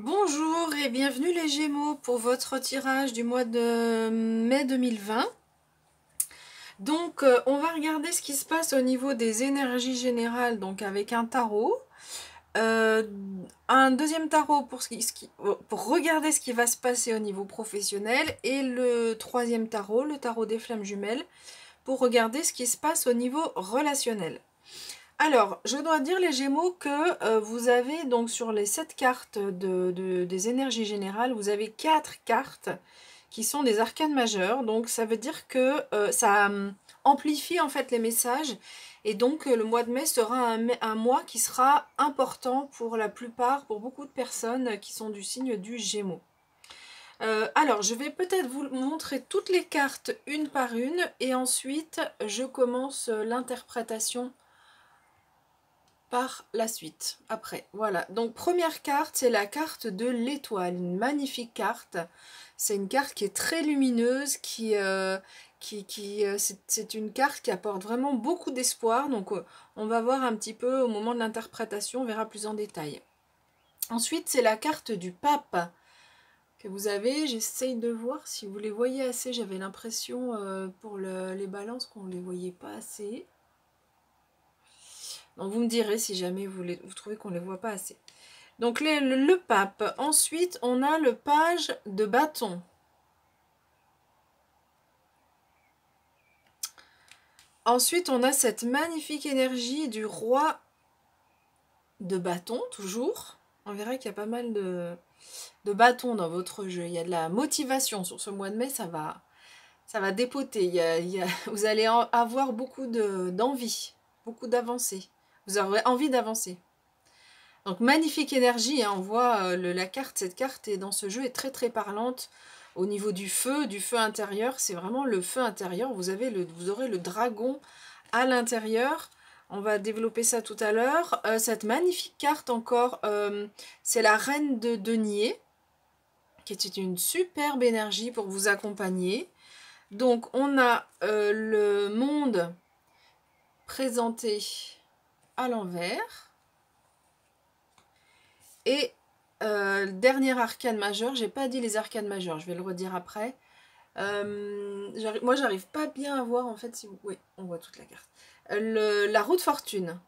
Bonjour et bienvenue les Gémeaux pour votre tirage du mois de mai 2020. Donc on va regarder ce qui se passe au niveau des énergies générales, donc avec un tarot. Euh, un deuxième tarot pour regarder ce qui va se passer au niveau professionnel. Et le troisième tarot, le tarot des flammes jumelles, pour regarder ce qui se passe au niveau relationnel. Alors, je dois dire les Gémeaux que vous avez donc sur les 7 cartes des énergies générales, vous avez 4 cartes qui sont des arcanes majeures. Donc ça veut dire que ça amplifie en fait les messages. Et donc le mois de mai sera un mois qui sera important pour la plupart, pour beaucoup de personnes qui sont du signe du Gémeaux. Alors, je vais peut-être vous montrer toutes les cartes une par une et ensuite je commence l'interprétation par la suite, après. Voilà, donc première carte, c'est la carte de l'étoile, une magnifique carte. C'est une carte qui est très lumineuse, c'est une carte qui apporte vraiment beaucoup d'espoir. Donc on va voir un petit peu au moment de l'interprétation, on verra plus en détail. Ensuite, c'est la carte du pape que vous avez. J'essaye de voir si vous les voyez assez. J'avais l'impression pour les balances qu'on ne les voyait pas assez. Donc vous me direz si jamais vous trouvez qu'on ne les voit pas assez. Donc le pape. Ensuite, on a le page de bâton. Ensuite, on a cette magnifique énergie du roi de bâton, toujours. On verra qu'il y a pas mal de bâtons dans votre jeu. Il y a de la motivation sur ce mois de mai, ça va dépoter. Vous allez avoir beaucoup d'envie, beaucoup d'avancée. Vous aurez envie d'avancer. Donc magnifique énergie, hein, on voit cette carte est dans ce jeu est très très parlante au niveau du feu intérieur, c'est vraiment le feu intérieur, vous aurez le dragon à l'intérieur, on va développer ça tout à l'heure. Cette magnifique carte encore, c'est la reine de denier, qui est une superbe énergie pour vous accompagner. Donc on a le monde présenté à l'envers. Et dernier arcane majeur, j'ai pas dit les arcanes majeures, je vais le redire après. Moi, j'arrive pas bien à voir en fait si vous. Oui, on voit toute la carte. La roue de fortune,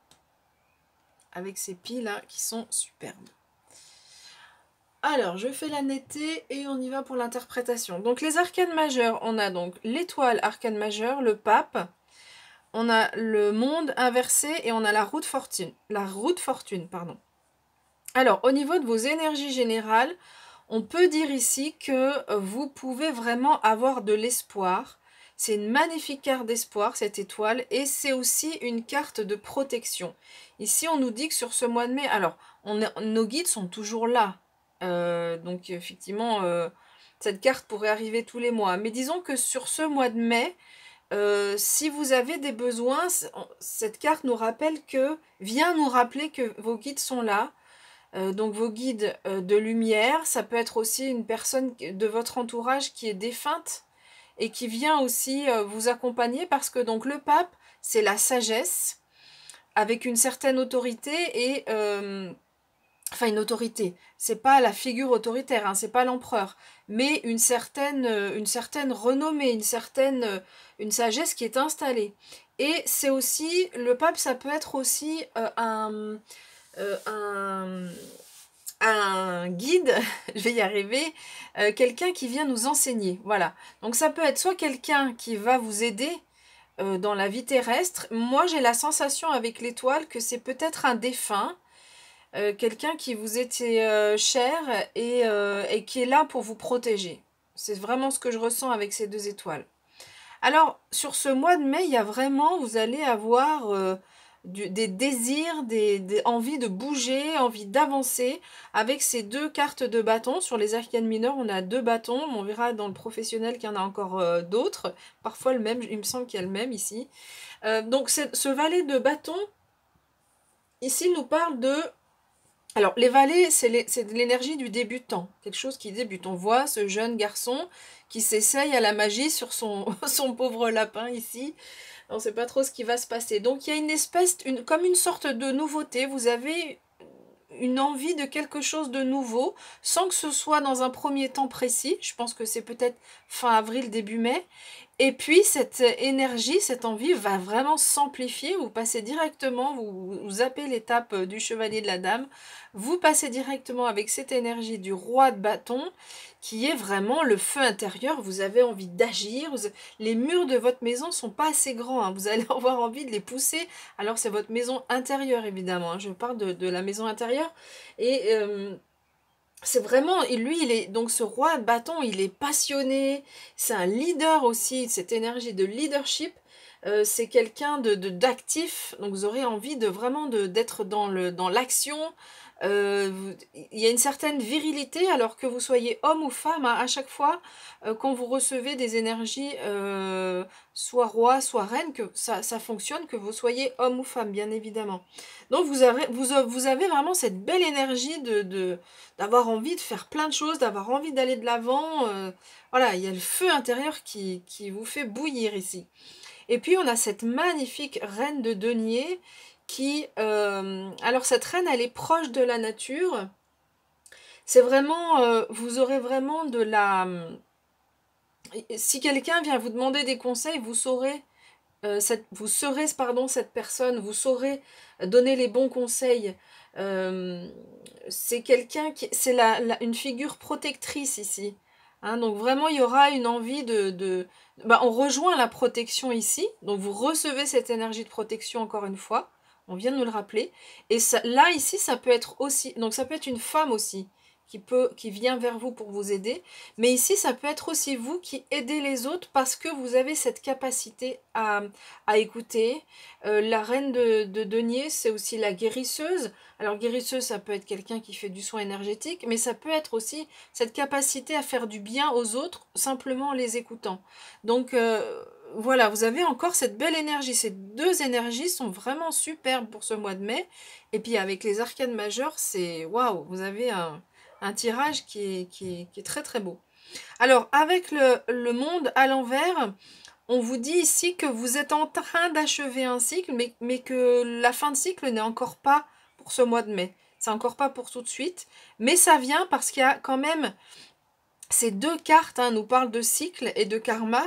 avec ces piles là qui sont superbes. Alors, je fais la netteté et on y va pour l'interprétation. Donc, les arcanes majeures, on a donc l'étoile arcane majeure, le pape, on a le monde inversé et on a la roue de fortune. La roue de fortune, pardon. Alors, au niveau de vos énergies générales, on peut dire ici que vous pouvez vraiment avoir de l'espoir. C'est une magnifique carte d'espoir, cette étoile, et c'est aussi une carte de protection. Ici, on nous dit que sur ce mois de mai, alors, nos guides sont toujours là. Donc, effectivement, cette carte pourrait arriver tous les mois. Mais disons que sur ce mois de mai, si vous avez des besoins, cette carte vient nous rappeler que vos guides sont là. Donc vos guides de lumière, ça peut être aussi une personne de votre entourage qui est défunte et qui vient aussi vous accompagner parce que donc le pape, c'est la sagesse avec une certaine autorité et enfin une autorité, c'est pas la figure autoritaire, hein, c'est pas l'empereur, mais une certaine renommée, une sagesse qui est installée. Et c'est aussi, le pape, ça peut être aussi euh, un, un guide, je vais y arriver, quelqu'un qui vient nous enseigner. Voilà. Donc ça peut être soit quelqu'un qui va vous aider dans la vie terrestre. Moi, j'ai la sensation avec l'étoile que c'est peut-être un défunt, quelqu'un qui vous était cher et qui est là pour vous protéger. C'est vraiment ce que je ressens avec ces deux étoiles. Alors, sur ce mois de mai, il y a vraiment, vous allez avoir des désirs, des envies de bouger, envie d'avancer avec ces deux cartes de bâton. Sur les arcanes mineures, on a deux bâtons. On verra dans le professionnel qu'il y en a encore d'autres. Parfois le même, il me semble qu'il y a le même ici. Donc, ce valet de bâton, ici, nous parle de... Alors, les valets, c'est de l'énergie du débutant, quelque chose qui débute. On voit ce jeune garçon qui s'essaye à la magie sur son pauvre lapin ici. On ne sait pas trop ce qui va se passer. Donc, il y a une espèce, comme une sorte de nouveauté. Vous avez une envie de quelque chose de nouveau, sans que ce soit dans un premier temps précis. Je pense que c'est peut-être fin avril, début mai. Et puis cette énergie, cette envie va vraiment s'amplifier. Vous passez directement, vous zappez l'étape du chevalier de la dame, vous passez directement avec cette énergie du roi de bâton, qui est vraiment le feu intérieur. Vous avez envie d'agir. Les murs de votre maison sont pas assez grands, hein. Vous allez avoir envie de les pousser. Alors c'est votre maison intérieure évidemment, hein. Je parle de la maison intérieure. Et c'est vraiment, et lui, il est donc ce roi de bâton, il est passionné, c'est un leader aussi, cette énergie de leadership, c'est quelqu'un d'actif, donc vous aurez envie de vraiment d'être dans l'action. Il y a une certaine virilité, alors que vous soyez homme ou femme, hein, à chaque fois, quand vous recevez des énergies, soit roi, soit reine, que ça fonctionne, que vous soyez homme ou femme, bien évidemment. Donc vous avez vraiment cette belle énergie d'avoir envie de faire plein de choses, d'avoir envie d'aller de l'avant. Voilà, il y a le feu intérieur qui vous fait bouillir ici. Et puis on a cette magnifique reine de denier qui... alors cette reine, elle est proche de la nature. C'est vraiment... vous aurez vraiment de la... si quelqu'un vient vous demander des conseils, vous saurez... vous serez pardon, cette personne, vous saurez donner les bons conseils. C'est quelqu'un qui... C'est une figure protectrice ici. Hein, donc vraiment, il y aura une envie on rejoint la protection ici. Donc vous recevez cette énergie de protection encore une fois. On vient de nous le rappeler. Et ça, là, ici, ça peut être aussi... Donc ça peut être une femme aussi qui vient vers vous pour vous aider. Mais ici, ça peut être aussi vous qui aidez les autres parce que vous avez cette capacité à écouter. La reine de denier, c'est aussi la guérisseuse. Alors guérisseuse, ça peut être quelqu'un qui fait du soin énergétique, mais ça peut être aussi cette capacité à faire du bien aux autres simplement en les écoutant. Donc voilà, vous avez encore cette belle énergie. Ces deux énergies sont vraiment superbes pour ce mois de mai. Et puis avec les arcanes majeures, c'est waouh, vous avez un tirage qui est très très beau. Alors, avec le monde à l'envers, on vous dit ici que vous êtes en train d'achever un cycle, mais que la fin de cycle n'est encore pas pour ce mois de mai. C'est encore pas pour tout de suite, mais ça vient parce qu'il y a quand même ces deux cartes, hein, nous parlent de cycle et de karma.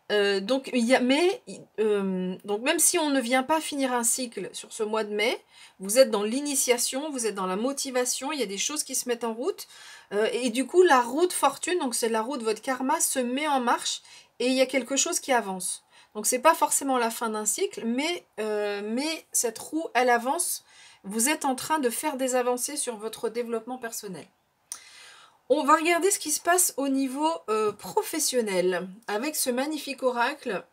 Donc même si on ne vient pas finir un cycle sur ce mois de mai, vous êtes dans l'initiation, vous êtes dans la motivation, il y a des choses qui se mettent en route. Et du coup, la roue de fortune, donc c'est la roue de votre karma, se met en marche et il y a quelque chose qui avance. Donc c'est pas forcément la fin d'un cycle, mais cette roue, elle avance. Vous êtes en train de faire des avancées sur votre développement personnel. On va regarder ce qui se passe au niveau professionnel avec ce magnifique oracle.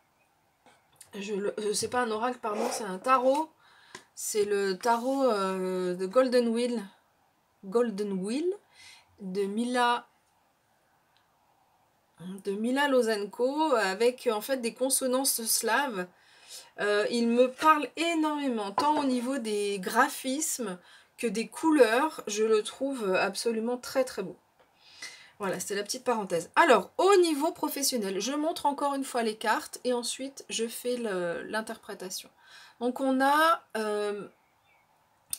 C'est pas un oracle, pardon, c'est un tarot. C'est le tarot de Golden Wheel de Mila Lozenko avec en fait des consonances slaves. Il me parle énormément, tant au niveau des graphismes que des couleurs. Je le trouve absolument très très beau. Voilà, c'était la petite parenthèse. Alors, au niveau professionnel, je montre encore une fois les cartes et ensuite je fais l'interprétation. Donc, on a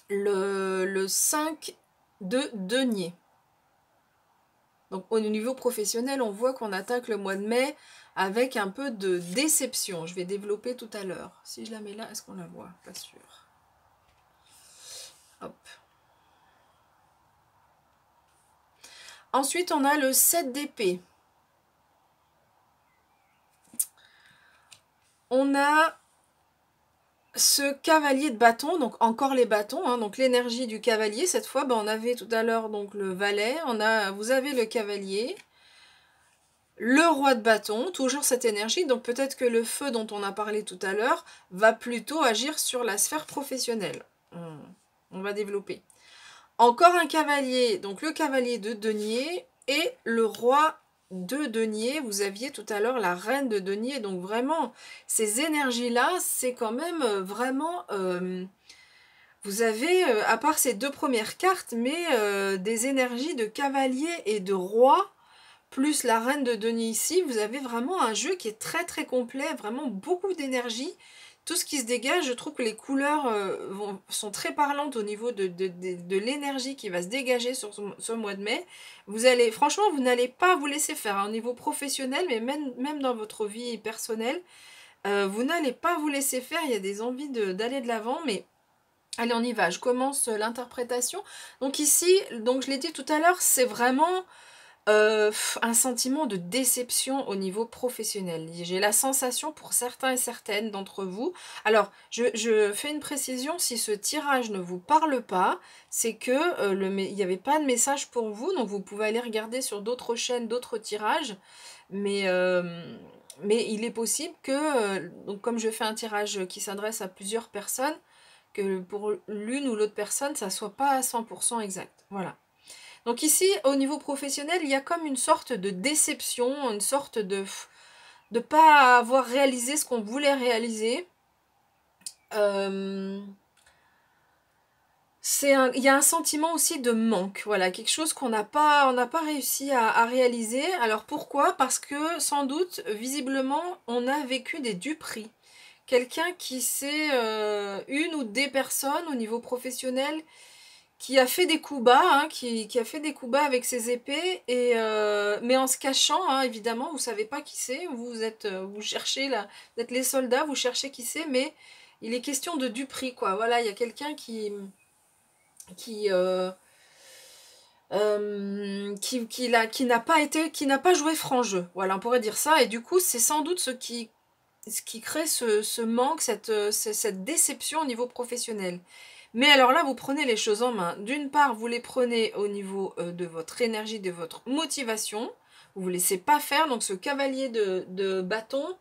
le 5 de denier. Donc, au niveau professionnel, on voit qu'on attaque le mois de mai avec un peu de déception. Je vais développer tout à l'heure. Si je la mets là, est-ce qu'on la voit? Pas sûr. Hop. Ensuite, on a le 7 d'épée. On a ce cavalier de bâton, donc encore les bâtons, hein, donc l'énergie du cavalier. Cette fois, on avait tout à l'heure donc le valet, vous avez le cavalier, le roi de bâton, toujours cette énergie. Donc peut-être que le feu dont on a parlé tout à l'heure va plutôt agir sur la sphère professionnelle. On va développer. Encore un cavalier, donc le cavalier de denier et le roi de denier. Vous aviez tout à l'heure la reine de denier. Donc vraiment, ces énergies-là, c'est quand même vraiment... vous avez, à part ces deux premières cartes, mais des énergies de cavalier et de roi, plus la reine de denier ici. Vous avez vraiment un jeu qui est très très complet, vraiment beaucoup d'énergie, tout ce qui se dégage, je trouve que les couleurs sont très parlantes au niveau de l'énergie qui va se dégager sur ce mois de mai. Vous allez, franchement, vous n'allez pas vous laisser faire, hein, au niveau professionnel, mais même dans votre vie personnelle, vous n'allez pas vous laisser faire. Il y a des envies d'aller de l'avant, mais allez, on y va. Je commence l'interprétation. Donc ici, donc je l'ai dit tout à l'heure, c'est vraiment un sentiment de déception au niveau professionnel. J'ai la sensation pour certains et certaines d'entre vous. Alors, je fais une précision, si ce tirage ne vous parle pas, c'est que il n'y avait pas de message pour vous, donc vous pouvez aller regarder sur d'autres chaînes, d'autres tirages, mais il est possible que, donc comme je fais un tirage qui s'adresse à plusieurs personnes, que pour l'une ou l'autre personne, ça soit pas à 100% exact. Voilà. Donc ici, au niveau professionnel, il y a comme une sorte de déception, une sorte de pas avoir réalisé ce qu'on voulait réaliser. Il y a un sentiment aussi de manque, voilà, quelque chose qu'on n'a pas réussi à réaliser. Alors pourquoi? Parce que sans doute, visiblement, on a vécu des duperies. Quelqu'un qui sait, une ou des personnes au niveau professionnel qui a fait des coups bas, hein, qui a fait des coups bas avec ses épées, mais en se cachant, hein, évidemment, vous savez pas qui c'est, vous cherchez là, vous êtes les soldats, vous cherchez qui c'est, mais il est question de duperie, quoi. Voilà, il y a quelqu'un qui, qui n'a pas joué franc jeu. Voilà, on pourrait dire ça, et du coup, c'est sans doute ce qui crée ce manque, cette déception au niveau professionnel. Mais alors là, vous prenez les choses en main. D'une part, vous les prenez au niveau de votre énergie, de votre motivation. Vous ne vous laissez pas faire. Donc ce cavalier de bâton,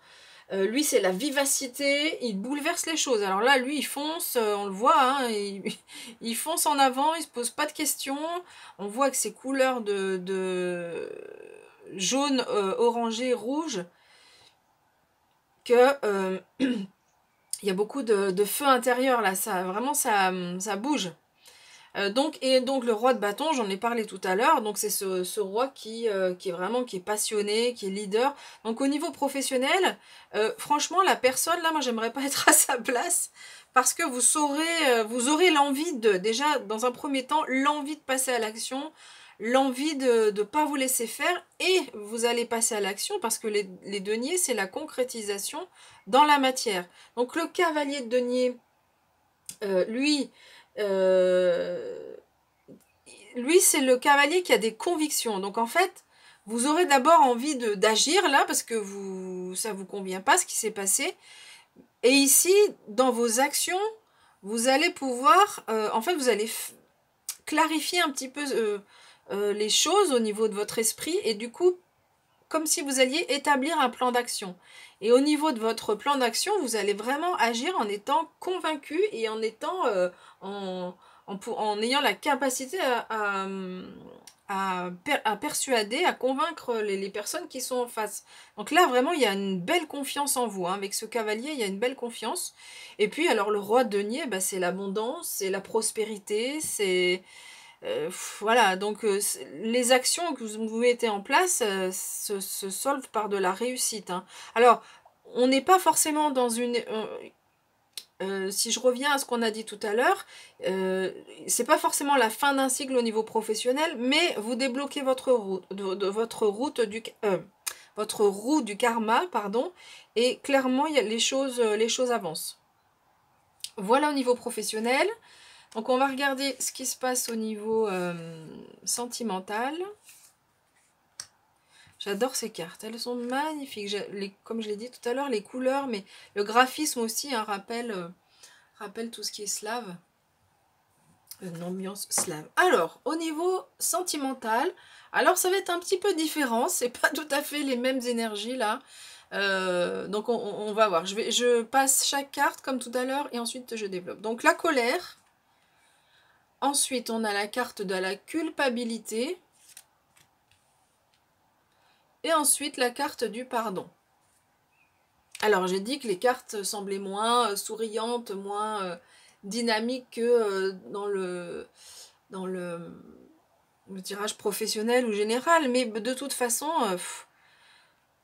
lui, c'est la vivacité. Il bouleverse les choses. Alors là, lui, il fonce, on le voit, hein, il fonce en avant, il ne se pose pas de questions. On voit que ses couleurs de jaune, orangé, rouge, que il y a beaucoup de feu intérieur là, vraiment ça bouge. Donc le roi de bâton, j'en ai parlé tout à l'heure, donc c'est ce roi qui est passionné, qui est leader. Donc au niveau professionnel, franchement la personne là, moi j'aimerais pas être à sa place, parce que vous aurez l'envie déjà dans un premier temps, l'envie de passer à l'action, l'envie de ne pas vous laisser faire, et vous allez passer à l'action parce que les deniers, c'est la concrétisation dans la matière. Donc le cavalier de denier, lui, c'est le cavalier qui a des convictions. Donc en fait, vous aurez d'abord envie d'agir là, parce que ça vous convient pas ce qui s'est passé. Et ici, dans vos actions, vous allez pouvoir, en fait, vous allez clarifier un petit peu les choses au niveau de votre esprit, et du coup, comme si vous alliez établir un plan d'action. Et au niveau de votre plan d'action, vous allez vraiment agir en étant convaincu et en étant en ayant la capacité à persuader, à convaincre les personnes qui sont en face. Donc là, vraiment, il y a une belle confiance en vous, hein. Avec ce cavalier, il y a une belle confiance. Et puis, alors, le roi de denier, bah, c'est l'abondance, c'est la prospérité, c'est... voilà, donc les actions que vous mettez en place se solvent par de la réussite, hein. Alors, on n'est pas forcément dans une... si je reviens à ce qu'on a dit tout à l'heure, c'est pas forcément la fin d'un cycle au niveau professionnel, mais vous débloquez votre votre roue du karma, pardon, et clairement les choses avancent. Voilà au niveau professionnel. Donc on va regarder ce qui se passe au niveau sentimental. J'adore ces cartes, elles sont magnifiques. Comme je l'ai dit tout à l'heure, les couleurs, mais le graphisme aussi, hein, rappelle tout ce qui est slave. Une ambiance slave. Alors, au niveau sentimental, alors ça va être un petit peu différent, c'est pas tout à fait les mêmes énergies là. Donc on va voir. Je passe chaque carte comme tout à l'heure et ensuite je développe. Donc la colère. Ensuite, on a la carte de la culpabilité. Et ensuite, la carte du pardon. Alors, j'ai dit que les cartes semblaient moins souriantes, moins dynamiques que dans le tirage professionnel ou général. Mais de toute façon,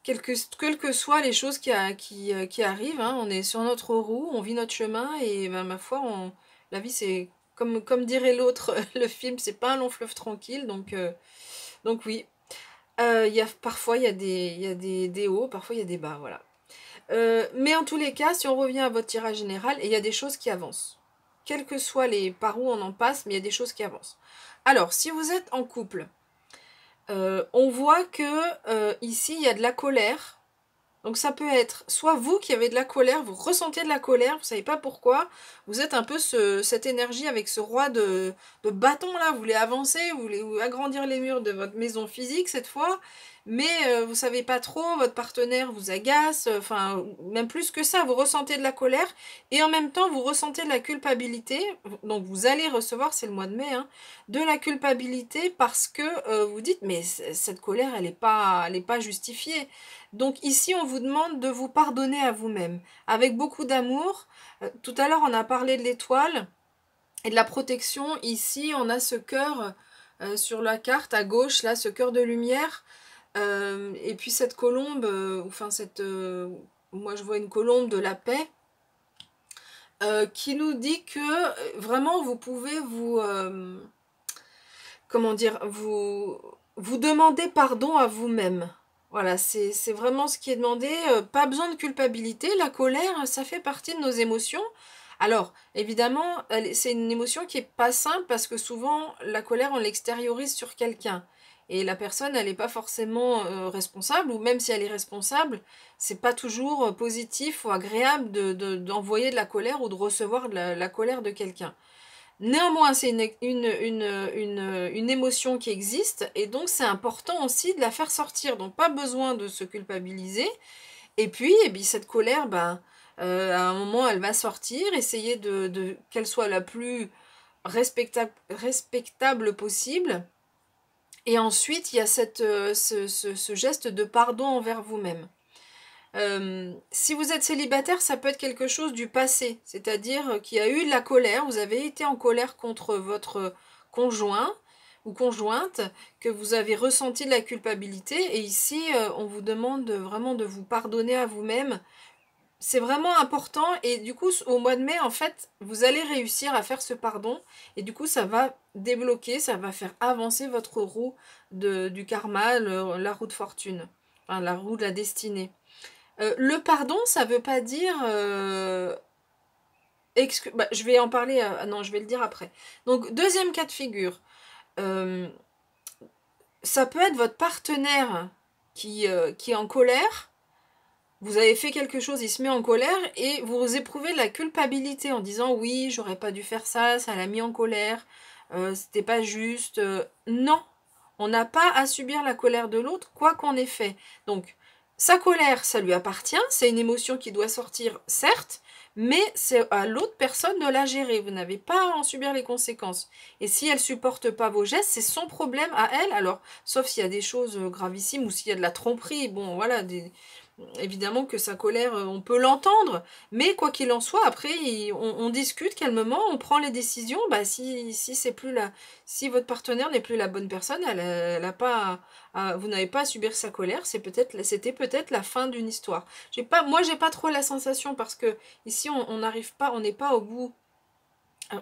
quelles que soient les choses qui arrivent, hein, on est sur notre roue, on vit notre chemin et ben, ma foi, la vie c'est comme dirait l'autre, le film, c'est pas un long fleuve tranquille, donc oui. Parfois il y a des hauts, parfois il y a des bas, voilà. Mais en tous les cas, si on revient à votre tirage général, il y a des choses qui avancent. Quels que soient les par où on en passe, mais il y a des choses qui avancent. Alors, si vous êtes en couple, on voit que ici, il y a de la colère. Donc ça peut être soit vous qui avez de la colère, vous ressentez de la colère, vous savez pas pourquoi, vous êtes un peu cette énergie avec ce roi de bâton là, vous voulez avancer, vous voulez agrandir les murs de votre maison physique cette fois, mais vous savez pas trop, votre partenaire vous agace, enfin même plus que ça, vous ressentez de la colère et en même temps vous ressentez de la culpabilité, donc vous allez recevoir, c'est le mois de mai, hein, de la culpabilité parce que vous dites mais cette colère elle est pas justifiée. Donc ici, on vous demande de vous pardonner à vous-même, avec beaucoup d'amour. Tout à l'heure, on a parlé de l'étoile et de la protection. Ici, on a ce cœur sur la carte à gauche, là, ce cœur de lumière. Et puis cette colombe, moi je vois une colombe de la paix, qui nous dit que vraiment vous pouvez comment dire, vous demander pardon à vous-même. Voilà, c'est vraiment ce qui est demandé. Pas besoin de culpabilité. La colère, ça fait partie de nos émotions. Alors, évidemment, c'est une émotion qui est pas simple parce que souvent, la colère, on l'extériorise sur quelqu'un. Et la personne, elle n'est pas forcément responsable, ou même si elle est responsable, c'est pas toujours positif ou agréable d'envoyer de la colère ou de recevoir de la colère de quelqu'un. Néanmoins, c'est une émotion qui existe et donc c'est important aussi de la faire sortir. Donc pas besoin de se culpabiliser. Et puis, cette colère, à un moment, elle va sortir. Essayez qu'elle soit la plus respectable possible. Et ensuite, il y a ce geste de pardon envers vous-même. Si vous êtes célibataire, ça peut être quelque chose du passé, c'est-à-dire qu'il y a eu de la colère, vous avez été en colère contre votre conjoint ou conjointe, que vous avez ressenti de la culpabilité, et ici, on vous demande vraiment de vous pardonner à vous-même. C'est vraiment important, et du coup, au mois de mai, en fait, vous allez réussir à faire ce pardon, et du coup, ça va débloquer, ça va faire avancer votre roue du karma, la roue de fortune, enfin, la roue de la destinée. Le pardon, ça veut pas dire... je vais en parler... non, je vais le dire après. Donc, deuxième cas de figure. Ça peut être votre partenaire qui est en colère. Vous avez fait quelque chose, il se met en colère et vous éprouvez de la culpabilité en disant « Oui, j'aurais pas dû faire ça, ça l'a mis en colère, c'était pas juste. » Non, on n'a pas à subir la colère de l'autre, quoi qu'on ait fait. Donc, sa colère, ça lui appartient, c'est une émotion qui doit sortir, certes, mais c'est à l'autre personne de la gérer. Vous n'avez pas à en subir les conséquences. Et si elle supporte pas vos gestes, c'est son problème à elle. Alors, sauf s'il y a des choses gravissimes ou s'il y a de la tromperie, bon, voilà, évidemment que sa colère, on peut l'entendre, mais quoi qu'il en soit, après, on discute calmement, on prend les décisions. Si c'est plus si votre partenaire n'est plus la bonne personne, elle a pas vous n'avez pas à subir sa colère, c'était peut-être la fin d'une histoire. Moi, j'ai pas trop la sensation parce que ici, on n'arrive pas, on n'est pas au bout.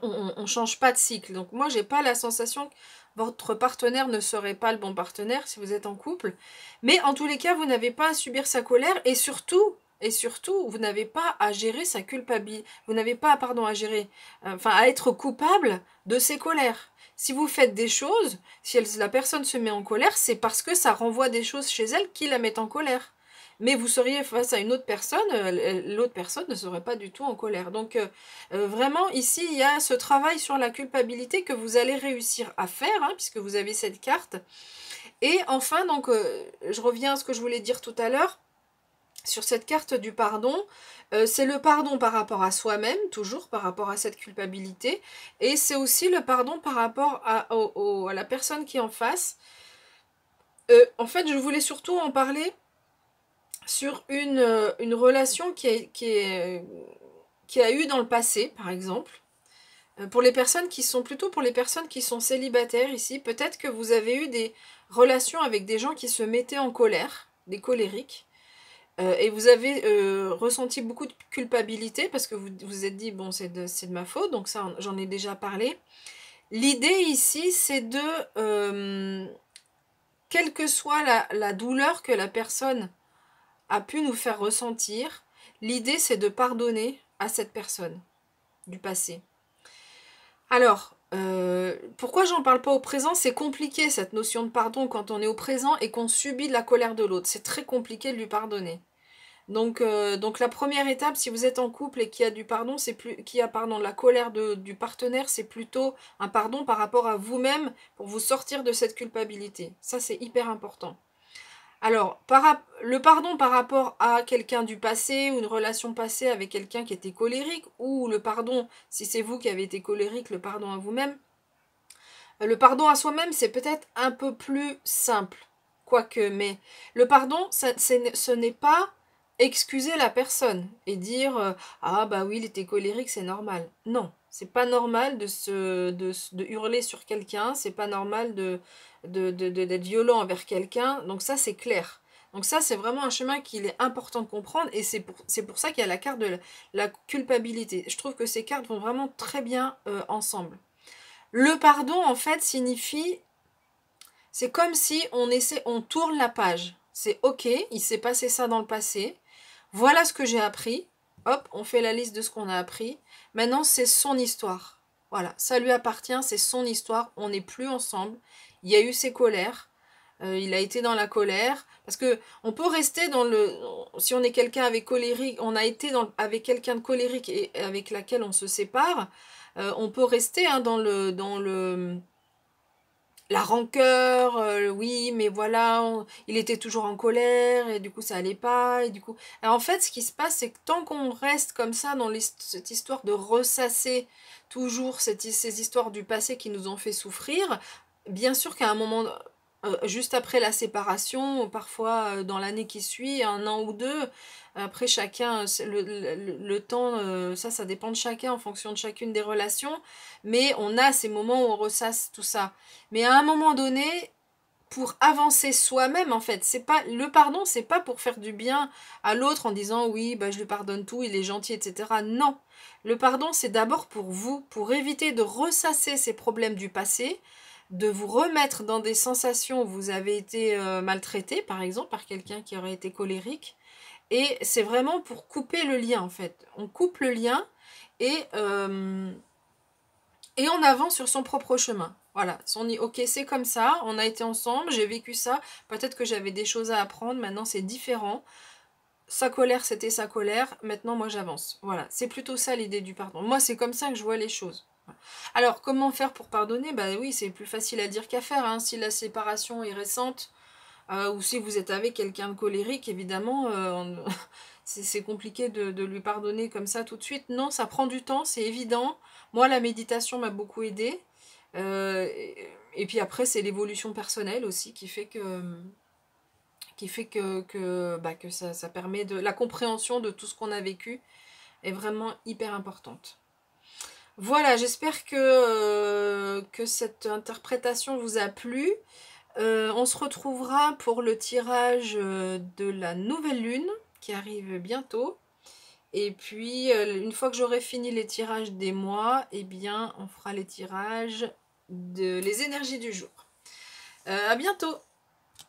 On change pas de cycle. Donc moi, j'ai pas la sensation que votre partenaire ne serait pas le bon partenaire si vous êtes en couple. Mais en tous les cas, vous n'avez pas à subir sa colère et surtout, vous n'avez pas à gérer sa culpabilité. Vous n'avez pas, pardon, à gérer, à être coupable de ses colères. Si vous faites des choses, si la personne se met en colère, c'est parce que ça renvoie des choses chez elle qui la mettent en colère. Mais vous seriez face à une autre personne, l'autre personne ne serait pas du tout en colère. Donc vraiment, ici, il y a ce travail sur la culpabilité que vous allez réussir à faire, hein, puisque vous avez cette carte. Et enfin, donc, je reviens à ce que je voulais dire tout à l'heure, sur cette carte du pardon, c'est le pardon par rapport à soi-même, toujours par rapport à cette culpabilité, et c'est aussi le pardon par rapport à la personne qui est en face. En fait, je voulais surtout en parler sur une relation qui a eu dans le passé, par exemple. Pour les personnes qui sont, plutôt pour les personnes qui sont célibataires ici, peut-être que vous avez eu des relations avec des gens qui se mettaient en colère, des colériques, et vous avez ressenti beaucoup de culpabilité parce que vous vous êtes dit, bon, c'est de ma faute, donc ça, j'en ai déjà parlé. L'idée ici, c'est de, quelle que soit la douleur que la personne a pu nous faire ressentir, l'idée, c'est de pardonner à cette personne du passé. Alors, pourquoi j'en parle pas au présent? C'est compliqué cette notion de pardon quand on est au présent et qu'on subit de la colère de l'autre. C'est très compliqué de lui pardonner. Donc la première étape, si vous êtes en couple et qu'il y a du pardon, qu'il y a pardon, de la colère du partenaire, c'est plutôt un pardon par rapport à vous-même pour vous sortir de cette culpabilité. Ça, c'est hyper important. Alors, le pardon par rapport à quelqu'un du passé ou une relation passée avec quelqu'un qui était colérique, ou le pardon, si c'est vous qui avez été colérique, le pardon à vous-même. Le pardon à soi-même, c'est peut-être un peu plus simple, quoique, mais le pardon, ce n'est pas excuser la personne et dire ah bah oui, il était colérique, c'est normal. Non, c'est pas normal de hurler sur quelqu'un, c'est pas normal d'être violent envers quelqu'un, donc ça c'est clair. Donc ça c'est vraiment un chemin qu'il est important de comprendre et c'est pour ça qu'il y a la carte de la culpabilité. Je trouve que ces cartes vont vraiment très bien ensemble. Le pardon en fait signifie, c'est comme si on tourne la page. C'est ok, il s'est passé ça dans le passé, voilà ce que j'ai appris, hop, on fait la liste de ce qu'on a appris, maintenant c'est son histoire. Voilà, ça lui appartient, c'est son histoire, on n'est plus ensemble, il y a eu ses colères, il a été dans la colère, parce que on peut rester dans le... Si on est quelqu'un avec colérique, on a été avec quelqu'un de colérique et avec laquelle on se sépare, on peut rester hein, dans la rancœur, oui, mais voilà, il était toujours en colère, et du coup ça allait pas, et du coup... Alors, en fait, ce qui se passe, c'est que tant qu'on reste comme ça dans cette histoire de ressasser toujours ces histoires du passé qui nous ont fait souffrir, bien sûr qu'à un moment, juste après la séparation, ou parfois dans l'année qui suit, un an ou deux, après chacun, le temps, ça dépend de chacun en fonction de chacune des relations, mais on a ces moments où on ressasse tout ça. Mais à un moment donné, pour avancer soi-même, en fait, c'est pas le pardon, c'est pas pour faire du bien à l'autre en disant oui, bah je lui pardonne tout, il est gentil, etc. Non, le pardon, c'est d'abord pour vous, pour éviter de ressasser ces problèmes du passé, de vous remettre dans des sensations où vous avez été maltraité, par exemple, par quelqu'un qui aurait été colérique. Et c'est vraiment pour couper le lien, en fait. On coupe le lien et on avance sur son propre chemin. Voilà, on dit ok c'est comme ça, on a été ensemble, j'ai vécu ça, peut-être que j'avais des choses à apprendre, maintenant c'est différent. Sa colère c'était sa colère, maintenant moi j'avance. Voilà, c'est plutôt ça l'idée du pardon. Moi c'est comme ça que je vois les choses. Alors comment faire pour pardonner? Bah oui, c'est plus facile à dire qu'à faire, hein. Si la séparation est récente, ou si vous êtes avec quelqu'un de colérique, évidemment, c'est compliqué de lui pardonner comme ça tout de suite. Non, ça prend du temps, c'est évident. Moi, la méditation m'a beaucoup aidée. Et puis après, c'est l'évolution personnelle aussi que ça permet de... La compréhension de tout ce qu'on a vécu est vraiment hyper importante. Voilà, j'espère que cette interprétation vous a plu. On se retrouvera pour le tirage de la nouvelle lune qui arrive bientôt. Et puis, une fois que j'aurai fini les tirages des mois, eh bien, on fera les tirages les énergies du jour. À bientôt!